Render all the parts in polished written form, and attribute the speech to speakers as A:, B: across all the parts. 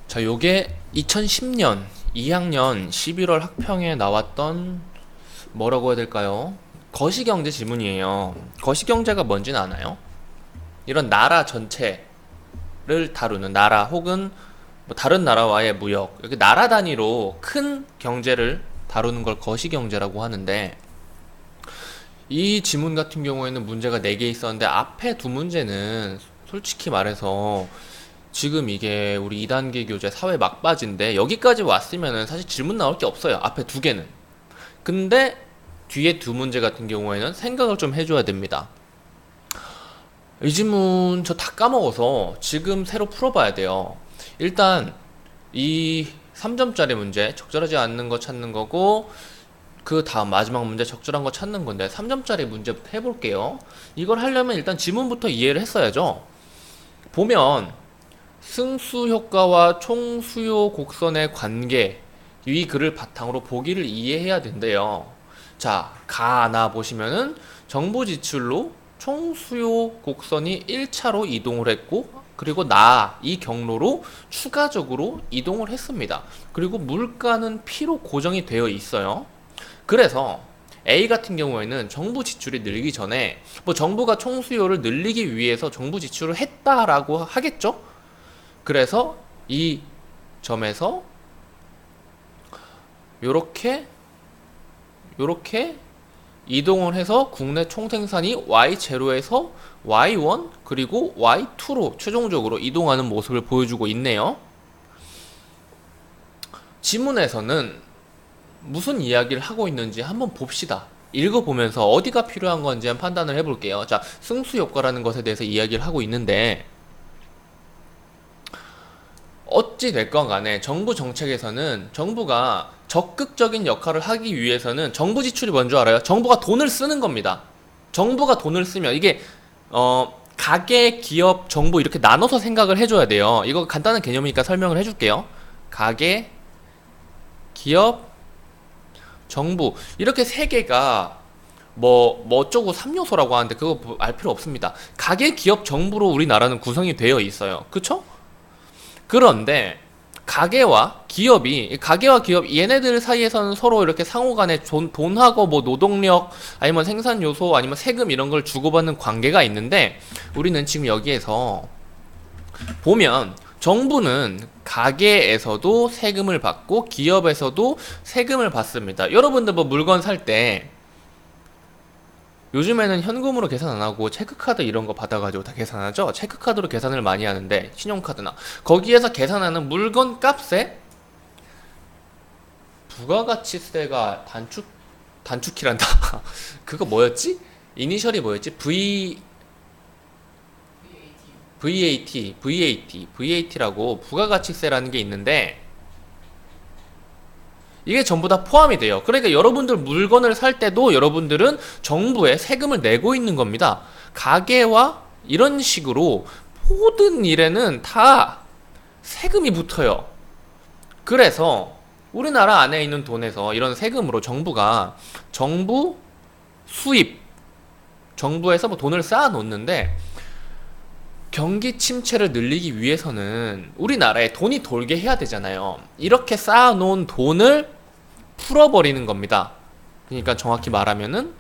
A: 자, 요게 2010년 2학년 11월 학평에 나왔던 뭐라고 해야 될까요? 거시경제 지문이에요. 거시경제가 뭔지는 아나요? 이런 나라 전체를 다루는 나라 혹은 뭐 다른 나라와의 무역, 이렇게 나라 단위로 큰 경제를 다루는 걸 거시경제라고 하는데, 이 지문 같은 경우에는 문제가 4개 있었는데 앞에 두 문제는 솔직히 말해서 지금 이게 우리 2단계 교재 사회 막바지인데 여기까지 왔으면은 사실 질문 나올 게 없어요. 앞에 두 개는. 근데 뒤에 두 문제 같은 경우에는 생각을 좀 해줘야 됩니다. 이 지문 저 다 까먹어서 지금 새로 풀어봐야 돼요. 일단 이 3점짜리 문제 적절하지 않는 거 찾는 거고, 그 다음 마지막 문제 적절한 거 찾는 건데 3점짜리 문제부터 해볼게요. 이걸 하려면 일단 지문부터 이해를 했어야죠. 보면 승수 효과와 총 수요 곡선의 관계, 이 글을 바탕으로 보기를 이해해야 된대요. 자, 가나 보시면은 정부 지출로 총 수요 곡선이 1차로 이동을 했고, 그리고 이 경로로 추가적으로 이동을 했습니다. 그리고 물가는 P로 고정이 되어 있어요. 그래서 A 같은 경우에는 정부 지출이 늘기 전에 뭐 정부가 총수요를 늘리기 위해서 정부 지출을 했다라고 하겠죠? 그래서 이 점에서 요렇게 이동을 해서 국내 총생산이 Y0에서 Y1 그리고 Y2로 최종적으로 이동하는 모습을 보여주고 있네요. 지문에서는 무슨 이야기를 하고 있는지 한번 봅시다. 읽어보면서 어디가 필요한 건지 한번 판단을 해볼게요. 자, 승수 효과라는 것에 대해서 이야기를 하고 있는데, 어찌 됐건 간에 정부 정책에서는 정부가 적극적인 역할을 하기 위해서는 정부 지출이 뭔 줄 알아요? 정부가 돈을 쓰는 겁니다. 정부가 돈을 쓰면 이게 가계, 기업, 정부 이렇게 나눠서 생각을 해줘야 돼요. 이거 간단한 개념이니까 설명을 해줄게요. 가계, 기업, 정부 이렇게 세 개가 뭐 어쩌고 3요소라고 하는데 그거 알 필요 없습니다. 가계, 기업, 정부로 우리나라는 구성이 되어 있어요. 그쵸? 그런데 가계와 기업 얘네들 사이에서는 서로 이렇게 상호간에 돈하고 뭐 노동력 아니면 생산 요소 아니면 세금 이런 걸 주고받는 관계가 있는데, 우리는 지금 여기에서 보면 정부는 가게에서도 세금을 받고 기업에서도 세금을 받습니다. 여러분들 뭐 물건 살 때 요즘에는 현금으로 계산 안 하고 체크카드 이런 거 받아가지고 다 계산하죠. 체크카드로 계산을 많이 하는데, 신용카드나 거기에서 계산하는 물건 값에 부가가치세가 단축키란다. 그거 뭐였지? 이니셜이 뭐였지? VAT라고 부가가치세라는 게 있는데, 이게 전부 다 포함이 돼요. 그러니까 여러분들 물건을 살 때도 여러분들은 정부에 세금을 내고 있는 겁니다. 가게와 이런 식으로 모든 일에는 다 세금이 붙어요. 그래서 우리나라 안에 있는 돈에서 이런 세금으로 정부 수입, 정부에서 뭐 돈을 쌓아 놓는데, 경기 침체를 늘리기 위해서는 우리나라에 돈이 돌게 해야 되잖아요. 이렇게 쌓아놓은 돈을 풀어버리는 겁니다. 그러니까 정확히 말하면은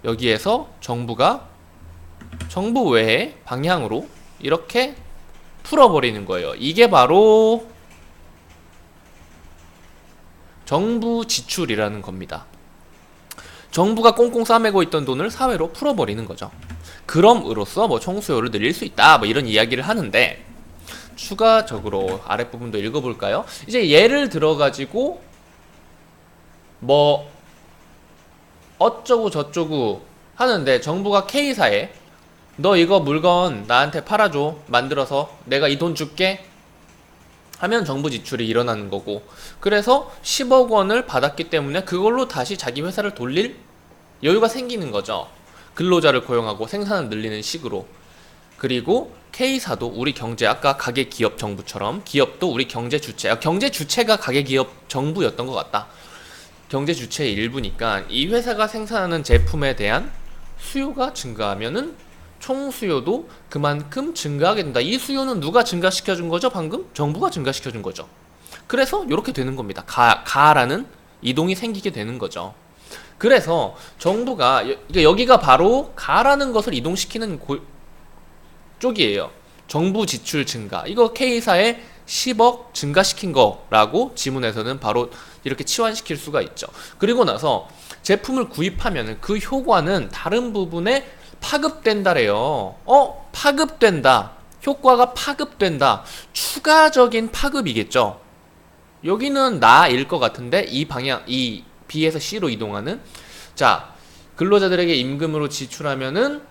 A: 여기에서 정부 외의 방향으로 이렇게 풀어버리는 거예요. 이게 바로 정부 지출이라는 겁니다. 정부가 꽁꽁 싸매고 있던 돈을 사회로 풀어버리는 거죠. 그럼으로써 뭐 총수요를 늘릴 수 있다 뭐 이런 이야기를 하는데, 추가적으로 아랫부분도 읽어볼까요? 이제 예를 들어가지고 뭐 어쩌고 저쩌고 하는데, 정부가 K사에 너 이거 물건 나한테 팔아줘, 만들어서 내가 이 돈 줄게 하면 정부 지출이 일어나는 거고, 그래서 10억 원을 받았기 때문에 그걸로 다시 자기 회사를 돌릴 여유가 생기는 거죠. 근로자를 고용하고 생산을 늘리는 식으로. 그리고 K사도 우리 경제, 아까 가계, 기업, 정부처럼 기업도 우리 경제 주체, 경제 주체가 가계, 기업, 정부였던 것 같다. 경제 주체의 일부니까 이 회사가 생산하는 제품에 대한 수요가 증가하면은 총 수요도 그만큼 증가하게 된다. 이 수요는 누가 증가시켜준 거죠? 방금? 정부가 증가시켜준 거죠. 그래서 이렇게 되는 겁니다. 가라는 이동이 생기게 되는 거죠. 그래서 정부가 여기가 바로 가라는 것을 이동시키는 쪽이에요. 정부 지출 증가. 이거 K사에 10억 증가시킨 거라고 지문에서는 바로 이렇게 치환시킬 수가 있죠. 그리고 나서 제품을 구입하면 그 효과는 다른 부분에 파급된다래요. 파급된다. 효과가 파급된다. 추가적인 파급이겠죠. 여기는 나일 것 같은데 이 방향, 이 B에서 C로 이동하는. 자, 근로자들에게 임금으로 지출하면은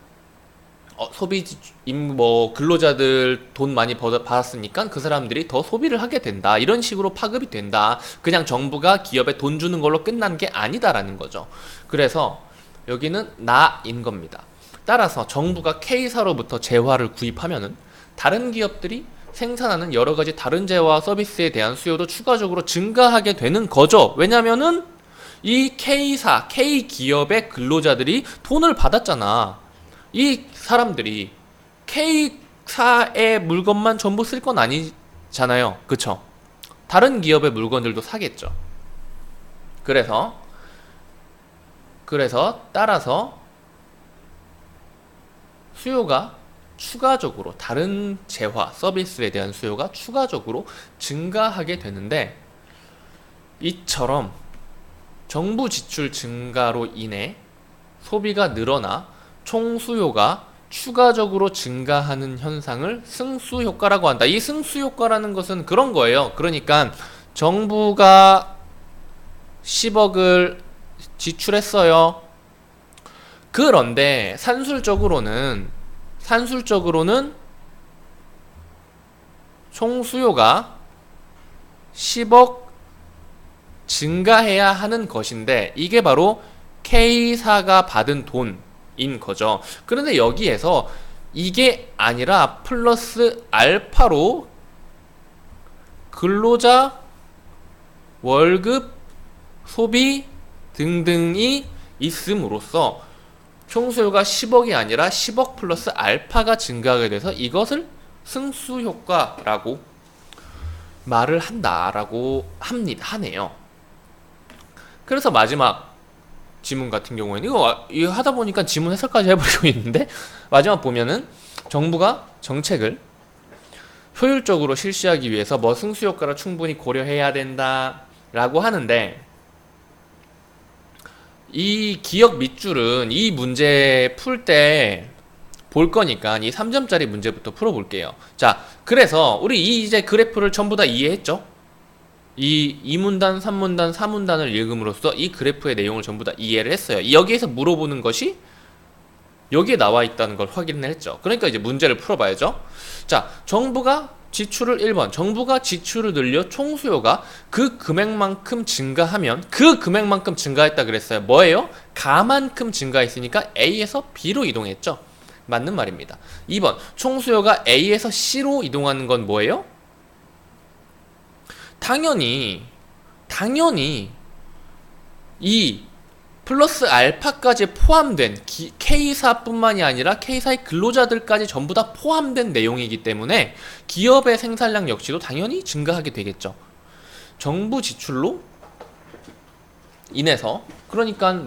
A: 근로자들 돈 많이 받았으니까 그 사람들이 더 소비를 하게 된다. 이런 식으로 파급이 된다. 그냥 정부가 기업에 돈 주는 걸로 끝난 게 아니다라는 거죠. 그래서 여기는 나인 겁니다. 따라서 정부가 K사로부터 재화를 구입하면은 다른 기업들이 생산하는 여러 가지 다른 재화 서비스에 대한 수요도 추가적으로 증가하게 되는 거죠. 왜냐면은 이 K사, K기업의 근로자들이 돈을 받았잖아. 이 사람들이 K사의 물건만 전부 쓸 건 아니잖아요. 그쵸? 다른 기업의 물건들도 사겠죠. 그래서 따라서 수요가 추가적으로 다른 재화, 서비스에 대한 수요가 추가적으로 증가하게 되는데, 이처럼 정부 지출 증가로 인해 소비가 늘어나 총 수요가 추가적으로 증가하는 현상을 승수 효과라고 한다. 이 승수 효과라는 것은 그런 거예요. 그러니까 정부가 10억을 지출했어요. 그런데 산술적으로는 총 수요가 10억 증가해야 하는 것인데, 이게 바로 K사가 받은 돈인 거죠. 그런데 여기에서 이게 아니라 플러스 알파로 근로자 월급, 소비 등등이 있음으로써 총 수요가 10억이 아니라 10억 플러스 알파가 증가하게 돼서 이것을 승수 효과라고 말을 한다라고 하네요. 그래서 마지막 지문 같은 경우에는 이거 하다 보니까 지문 해설까지 해버리고 있는데, 마지막 보면은 정부가 정책을 효율적으로 실시하기 위해서 승수 효과를 충분히 고려해야 된다라고 하는데, 이 기억 밑줄은 이 문제 풀 때 볼 거니까 이 3점짜리 문제부터 풀어볼게요. 자, 그래서 우리 이제 그래프를 전부 다 이해했죠? 이 2문단, 3문단, 4문단을 읽음으로써 이 그래프의 내용을 전부 다 이해를 했어요. 여기에서 물어보는 것이 여기에 나와 있다는 걸 확인을 했죠. 그러니까 이제 문제를 풀어봐야죠. 자, 정부가 지출을 1번, 정부가 지출을 늘려 총 수요가 그 금액만큼 증가하면, 그 금액만큼 증가했다 그랬어요. 뭐예요? 가만큼 증가했으니까 A에서 B로 이동했죠. 맞는 말입니다. 2번, 총 수요가 A에서 C로 이동하는 건 뭐예요? 당연히 이 플러스 알파까지 포함된 K사뿐만이 아니라 K사의 근로자들까지 전부 다 포함된 내용이기 때문에 기업의 생산량 역시도 당연히 증가하게 되겠죠. 정부 지출로 인해서, 그러니까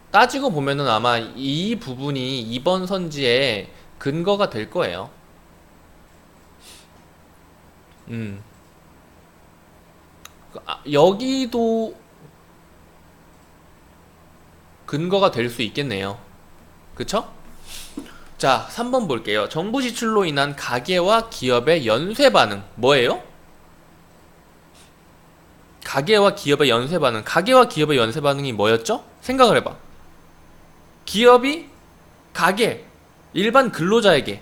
A: 따지고 보면은 아마 이 부분이 2번 선지의 근거가 될 거예요. 여기도 근거가 될 수 있겠네요. 그쵸? 자, 3번 볼게요. 정부 지출로 인한 가계와 기업의 연쇄 반응. 뭐예요? 가계와 기업의 연쇄 반응. 가계와 기업의 연쇄 반응이 뭐였죠? 생각을 해봐. 기업이 가계, 일반 근로자에게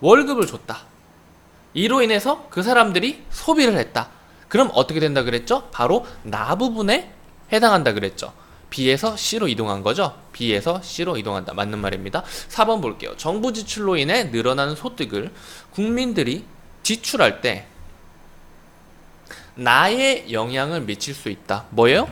A: 월급을 줬다. 이로 인해서 그 사람들이 소비를 했다. 그럼 어떻게 된다 그랬죠? 바로 나 부분에 해당한다 그랬죠. B에서 C로 이동한 거죠. B에서 C로 이동한다. 맞는 말입니다. 4번 볼게요. 정부 지출로 인해 늘어나는 소득을 국민들이 지출할 때 나에 영향을 미칠 수 있다. 뭐예요?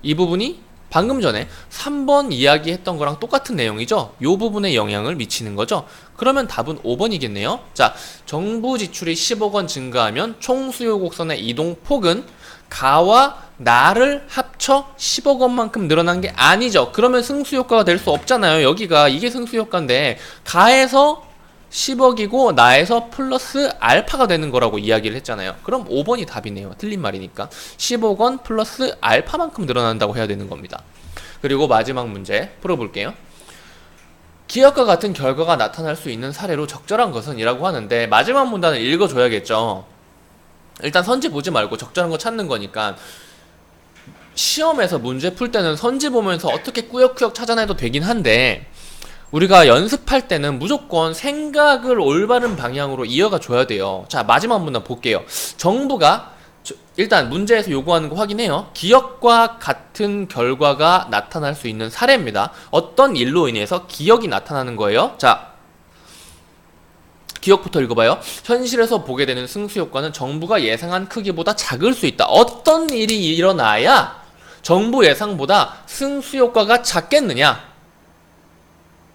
A: 이 부분이 방금 전에 3번 이야기했던 거랑 똑같은 내용이죠. 이 부분에 영향을 미치는 거죠. 그러면 답은 5번이겠네요. 자, 정부 지출이 10억 원 증가하면 총 수요 곡선의 이동폭은 가와 나를 합쳐 10억 원만큼 늘어난 게 아니죠. 그러면 승수효과가 될 수 없잖아요. 여기가 이게 승수효과인데 가에서 10억이고 나에서 플러스 알파가 되는 거라고 이야기를 했잖아요. 그럼 5번이 답이네요. 틀린 말이니까 10억 원 플러스 알파만큼 늘어난다고 해야 되는 겁니다. 그리고 마지막 문제 풀어볼게요. 기업과 같은 결과가 나타날 수 있는 사례로 적절한 것은 이라고 하는데 마지막 문단을 읽어줘야겠죠. 일단 선지 보지 말고 적절한 거 찾는 거니까 시험에서 문제 풀 때는 선지 보면서 어떻게 꾸역꾸역 찾아내도 되긴 한데 우리가 연습할 때는 무조건 생각을 올바른 방향으로 이어가 줘야 돼요. 자, 마지막 문단 볼게요. 정부가 일단 문제에서 요구하는 거 확인해요. 기억과 같은 결과가 나타날 수 있는 사례입니다. 어떤 일로 인해서 기억이 나타나는 거예요. 자, 기억부터 읽어봐요. 현실에서 보게 되는 승수효과는 정부가 예상한 크기보다 작을 수 있다. 어떤 일이 일어나야 정부 예상보다 승수효과가 작겠느냐?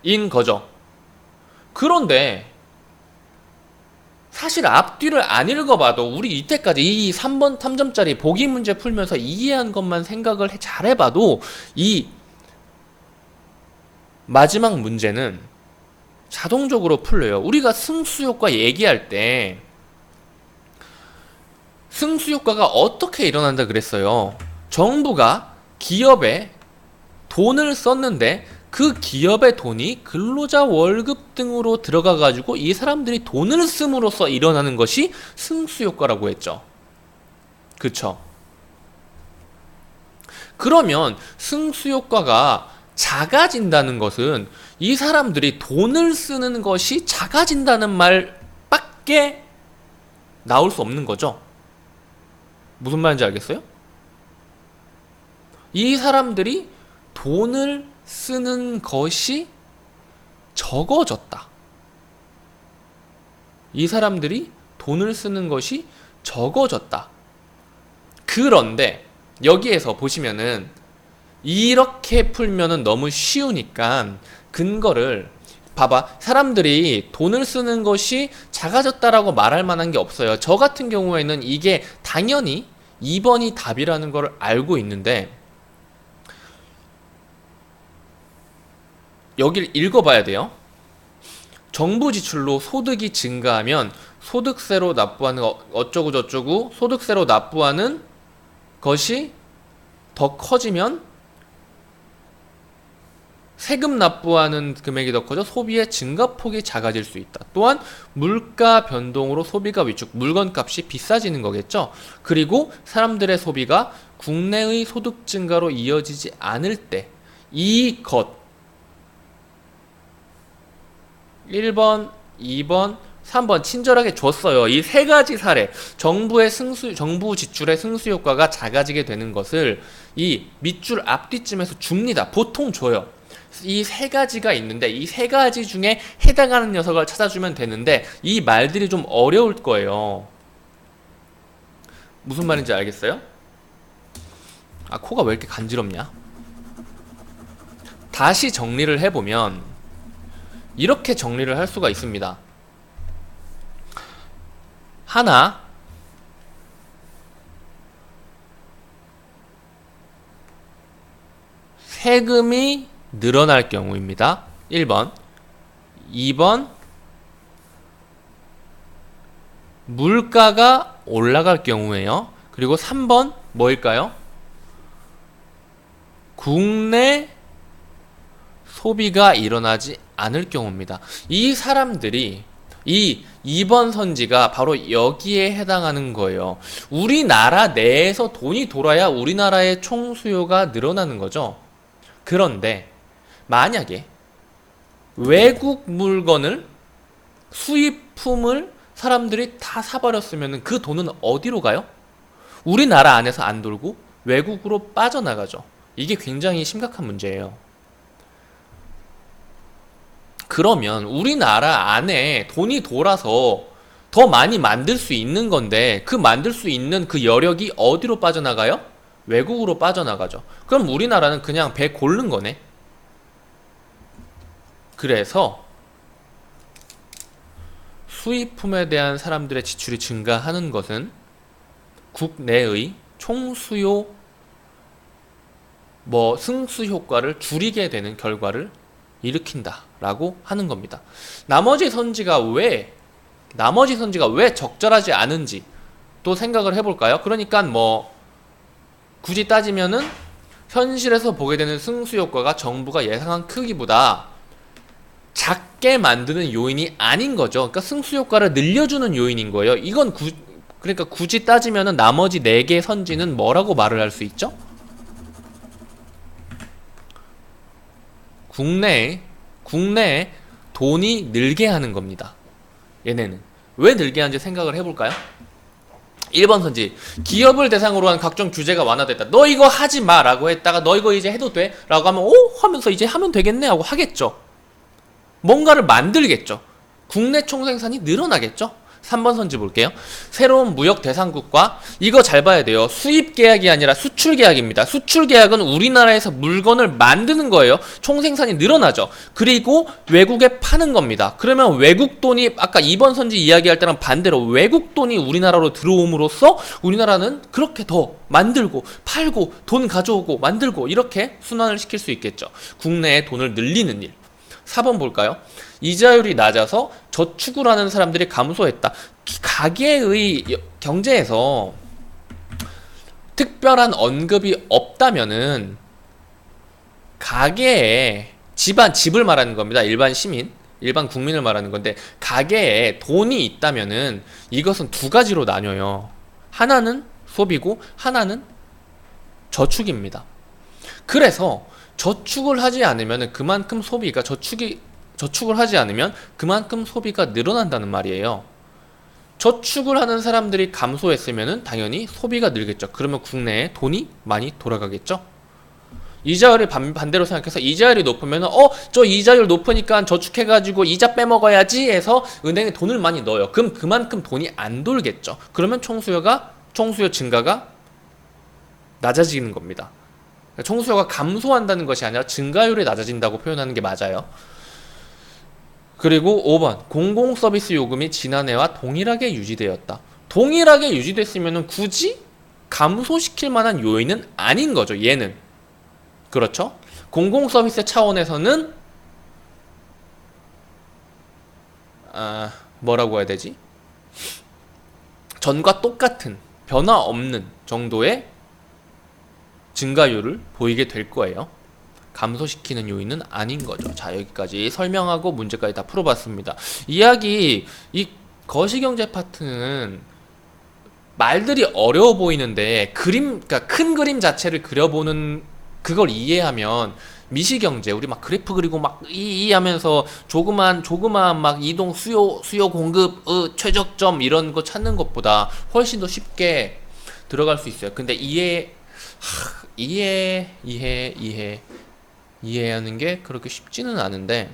A: 인 거죠. 그런데 사실 앞뒤를 안 읽어봐도 우리 이때까지 이 3번 탐점짜리 보기 문제 풀면서 이해한 것만 생각을 잘 해봐도 이 마지막 문제는 자동적으로 풀려요. 우리가 승수효과 얘기할 때 승수효과가 어떻게 일어난다 그랬어요. 정부가 기업에 돈을 썼는데 그 기업의 돈이 근로자 월급 등으로 들어가가지고 이 사람들이 돈을 씀으로써 일어나는 것이 승수효과라고 했죠. 그쵸? 그러면 승수효과가 작아진다는 것은 이 사람들이 돈을 쓰는 것이 작아진다는 말밖에 나올 수 없는 거죠. 무슨 말인지 알겠어요? 이 사람들이 돈을 쓰는 것이 적어졌다. 이 사람들이 돈을 쓰는 것이 적어졌다. 그런데 여기에서 보시면은 이렇게 풀면은 너무 쉬우니까 근거를 봐봐. 사람들이 돈을 쓰는 것이 작아졌다라고 말할 만한 게 없어요. 저 같은 경우에는 이게 당연히 2번이 답이라는 걸 알고 있는데 여기를 읽어봐야 돼요. 정부 지출로 소득이 증가하면 소득세로 납부하는 어쩌고 저쩌고 소득세로 납부하는 것이 더 커지면 세금 납부하는 금액이 더 커져 소비의 증가폭이 작아질 수 있다. 또한 물가 변동으로 소비가 위축, 물건값이 비싸지는 거겠죠. 그리고 사람들의 소비가 국내의 소득 증가로 이어지지 않을 때 이것 1번, 2번, 3번 친절하게 줬어요. 이 세 가지 사례, 정부 지출의 승수 효과가 작아지게 되는 것을 이 밑줄 앞뒤쯤에서 줍니다. 보통 줘요. 이 세 가지가 있는데 이 세 가지 중에 해당하는 녀석을 찾아주면 되는데 이 말들이 좀 어려울 거예요. 무슨 말인지 알겠어요? 아, 코가 왜 이렇게 간지럽냐? 다시 정리를 해보면 이렇게 정리를 할 수가 있습니다. 하나, 세금이 늘어날 경우입니다. 1번. 2번, 물가가 올라갈 경우에요. 그리고 3번 뭐일까요? 국내 소비가 일어나지 않을 경우입니다. 이 사람들이 이 2번 선지가 바로 여기에 해당하는 거예요. 우리나라 내에서 돈이 돌아야 우리나라의 총 수요가 늘어나는 거죠. 그런데 만약에 외국 물건을 수입품을 사람들이 다 사버렸으면 그 돈은 어디로 가요? 우리나라 안에서 안 돌고 외국으로 빠져나가죠. 이게 굉장히 심각한 문제예요. 그러면 우리나라 안에 돈이 돌아서 더 많이 만들 수 있는 건데 그 만들 수 있는 그 여력이 어디로 빠져나가요? 외국으로 빠져나가죠. 그럼 우리나라는 그냥 배 고른 거네. 그래서 수입품에 대한 사람들의 지출이 증가하는 것은 국내의 총수요 승수 효과를 줄이게 되는 결과를 일으킨다 라고 하는 겁니다. 나머지 선지가 왜 적절하지 않은지 또 생각을 해볼까요? 그러니까 굳이 따지면은 현실에서 보게 되는 승수 효과가 정부가 예상한 크기보다 작게 만드는 요인이 아닌 거죠. 그러니까 승수 효과를 늘려주는 요인인 거예요. 이건 그러니까 굳이 따지면은 나머지 4개 선지는 뭐라고 말을 할 수 있죠? 국내에 돈이 늘게 하는 겁니다. 얘네는 왜 늘게 하는지 생각을 해볼까요? 1번 선지, 기업을 대상으로 한 각종 규제가 완화됐다. 너 이거 하지 마 라고 했다가 너 이거 이제 해도 돼? 라고 하면 하면서 이제 하면 되겠네 하고 하겠죠. 뭔가를 만들겠죠. 국내 총생산이 늘어나겠죠. 3번 선지 볼게요. 새로운 무역 대상국과, 이거 잘 봐야 돼요. 수입 계약이 아니라 수출 계약입니다. 수출 계약은 우리나라에서 물건을 만드는 거예요. 총생산이 늘어나죠. 그리고 외국에 파는 겁니다. 그러면 외국 돈이, 아까 2번 선지 이야기할 때랑 반대로 외국 돈이 우리나라로 들어옴으로써 우리나라는 그렇게 더 만들고 팔고 돈 가져오고 만들고 이렇게 순환을 시킬 수 있겠죠. 국내에 돈을 늘리는 일. 4번 볼까요? 이자율이 낮아서 저축을 하는 사람들이 감소했다. 가계의 경제에서 특별한 언급이 없다면은 가계에 집을 말하는 겁니다. 일반 시민, 일반 국민을 말하는 건데, 가계에 돈이 있다면은 이것은 두 가지로 나뉘어요. 하나는 소비고 하나는 저축입니다. 그래서 저축을 하지 않으면 그만큼 저축을 하지 않으면 그만큼 소비가 늘어난다는 말이에요. 저축을 하는 사람들이 감소했으면 당연히 소비가 늘겠죠. 그러면 국내에 돈이 많이 돌아가겠죠. 이자율이 반대로 생각해서 이자율이 높으면 저 이자율 높으니까 저축해가지고 이자 빼먹어야지 해서 은행에 돈을 많이 넣어요. 그럼 그만큼 돈이 안 돌겠죠. 그러면 총수요 증가가 낮아지는 겁니다. 총수요가 감소한다는 것이 아니라 증가율이 낮아진다고 표현하는 게 맞아요. 그리고 5번, 공공서비스 요금이 지난해와 동일하게 유지되었다. 동일하게 유지됐으면 굳이 감소시킬 만한 요인은 아닌 거죠. 얘는. 그렇죠? 공공서비스 차원에서는 뭐라고 해야 되지? 전과 똑같은, 변화 없는 정도의 증가율을 보이게 될 거예요. 감소시키는 요인은 아닌 거죠. 자, 여기까지 설명하고 문제까지 다 풀어봤습니다. 이 거시경제 파트는 말들이 어려워 보이는데 그러니까 큰 그림 자체를 그려보는 그걸 이해하면 미시경제, 우리 막 그래프 그리고 막 하면서 조그만 막 이동 수요 공급 최저점 이런 거 찾는 것보다 훨씬 더 쉽게 들어갈 수 있어요. 근데 이해하는 게 그렇게 쉽지는 않은데,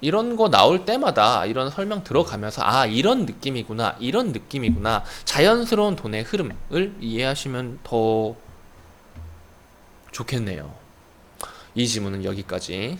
A: 이런 거 나올 때마다 이런 설명 들어가면서 이런 느낌이구나 자연스러운 돈의 흐름을 이해하시면 더 좋겠네요. 이 지문은 여기까지.